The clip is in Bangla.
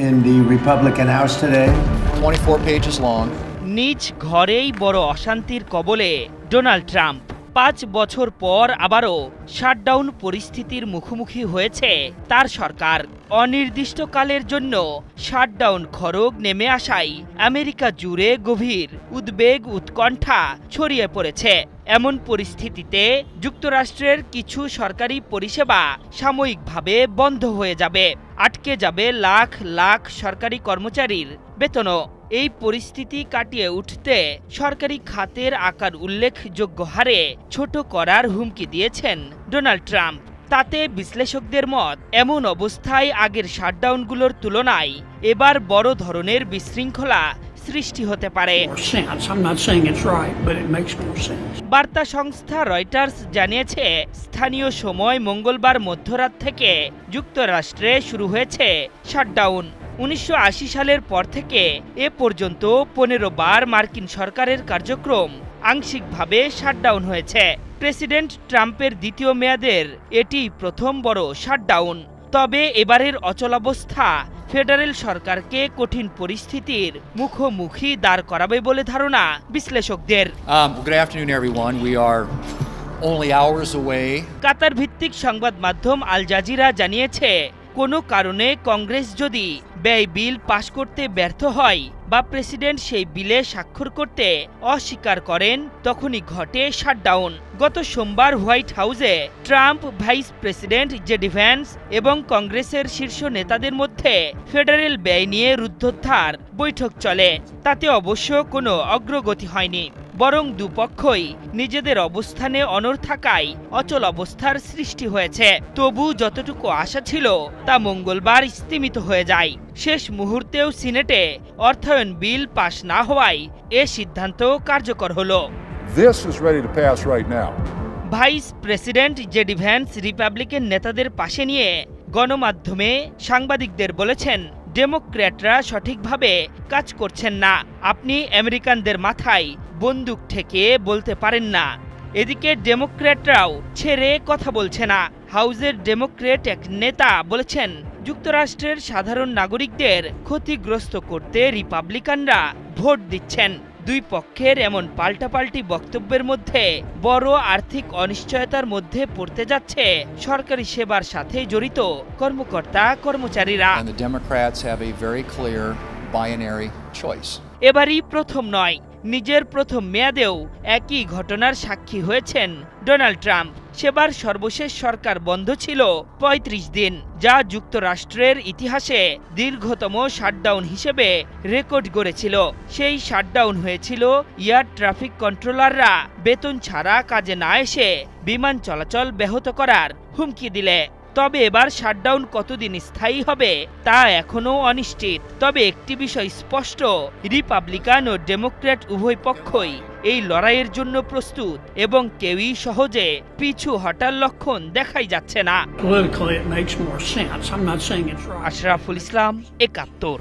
in the Republican House today. 24 pages long. নিজ ঘরেই বড় অশান্তির কবলে ডোনাল্ড ট্রাম্প ৫ বছর পর আবারও শাটডাউন পরিস্থিতির মুখোমুখি হয়েছে তার সরকার। অনির্দিষ্টকালের জন্য শাটডাউন খড়গ নেমে আসায় আমেরিকা জুড়ে গভীর উদ্বেগ উৎকণ্ঠা ছড়িয়ে পড়েছে। এমন পরিস্থিতিতে যুক্তরাষ্ট্রের কিছু সরকারি পরিষেবা সাময়িকভাবে বন্ধ হয়ে যাবে, আটকে যাবে লাখ লাখ সরকারি কর্মচারীর বেতনও। এই পরিস্থিতি কাটিয়ে উঠতে সরকারি খাতের আকার উল্লেখযোগ্য হারে ছোট করার হুমকি দিয়েছেন ডোনাল্ড ট্রাম্প। তাতে বিশ্লেষকদের মত, এমন অবস্থায় আগের শাটডাউনগুলোর তুলনায় এবার বড় ধরনের বিশৃঙ্খলা সৃষ্টি হতে পারে। বার্তা সংস্থা রয়টার্স জানিয়েছে, স্থানীয় সময় মঙ্গলবার মধ্যরাত থেকে যুক্তরাষ্ট্রে শুরু হয়েছে শাটডাউন। ১৯৮০ সালের পর থেকে এ পর্যন্ত ১৫ বার মার্কিন সরকারের কার্যক্রম আংশিকভাবে শাটডাউন হয়েছে। প্রেসিডেন্ট ট্রাম্পের দ্বিতীয় মেয়াদের এটি প্রথম বড় শাটডাউন। তবে এবারের অচলাবস্থা ফেডারেল সরকারকে কঠিন পরিস্থিতির মুখোমুখি দাঁড় করাবে বলে ধারণা বিশ্লেষকদের। Good afternoon, everyone. We are only hours away. কাতার ভিত্তিক সংবাদ মাধ্যম আল জাজিরা জানিয়েছে, কোনো কারণে কংগ্রেস যদি ব্যয় বিল পাশ করতে ব্যর্থ হয় বা প্রেসিডেন্ট সেই বিলে স্বাক্ষর করতে অস্বীকার করেন, তখনই ঘটে শাটডাউন। গত সোমবার হোয়াইট হাউসে Trump, vice president JD Vance এবং কংগ্রেসের শীর্ষ নেতাদের মধ্যে ফেডারেল ব্যয় নিয়ে রুদ্ধদ্বার বৈঠক চলে। তাতে অবশ্য কোনো অগ্রগতি হয়নি, বরং দুপক্ষই নিজেদের অবস্থানে অনড় থাকায় অচল অবস্থার সৃষ্টি হয়েছে। তবু যতটুকু আশা ছিল তা মঙ্গলবার স্তিমিত হয়ে যায়। শেষ মুহূর্তেও সিনেটে অর্থায়ন বিল পাশ না হওয়ায় এ সিদ্ধান্ত কার্যকর হলো। Vice president JD Vance Republican নেতাদের পাশে নিয়ে গণমাধ্যমে সাংবাদিকদের বলেছেন, ডেমোক্র্যাটরা সঠিকভাবে কাজ করছেন না। আপনি আমেরিকানদের মাথায় বন্দুক ঠেকিয়ে বলতে পারেন না। এদিকে ডেমোক্র্যাটরাও ছেড়ে কথা বলছে না। হাউসের ডেমোক্র্যাট এক নেতা বলেছেন, যুক্তরাষ্ট্রের সাধারণ নাগরিকদের ক্ষতিগ্রস্ত করতে রিপাবলিকানরা ভোট দিচ্ছেন। দুই পক্ষের এমন পাল্টাপাল্টি বক্তব্যের মধ্যে বড় আর্থিক অনিশ্চয়তার মধ্যে পড়তে যাচ্ছে সরকারি সেবার সাথে জড়িত কর্মকর্তা কর্মচারীরা। এবারই প্রথম নয়, নিজের প্রথম মেয়াদেও একই ঘটনার সাক্ষী হয়েছেন ডোনাল্ড ট্রাম্প। সেবার সর্বশেষ সরকার বন্ধ ছিল ৩৫ দিন, যা যুক্তরাষ্ট্রের ইতিহাসে দীর্ঘতম শাটডাউন হিসেবে রেকর্ড গড়েছিল। সেই শাটডাউন হয়েছিল এয়ার ট্রাফিক কন্ট্রোলাররা বেতন ছাড়া কাজে না এসে বিমান চলাচল ব্যাহত করার হুমকি দিলে। তবে এবার শাটডাউন কতদিন স্থায়ী হবে তা এখনও অনিশ্চিত। তবে একটি বিষয় স্পষ্ট, রিপাবলিকান ও ডেমোক্র্যাট উভয় পক্ষই এই লড়াইয়ের জন্য প্রস্তুত এবং কেউই সহজে পিছু হটার লক্ষণ দেখাই যাচ্ছে না। আশরাফুল ইসলাম, ৭১।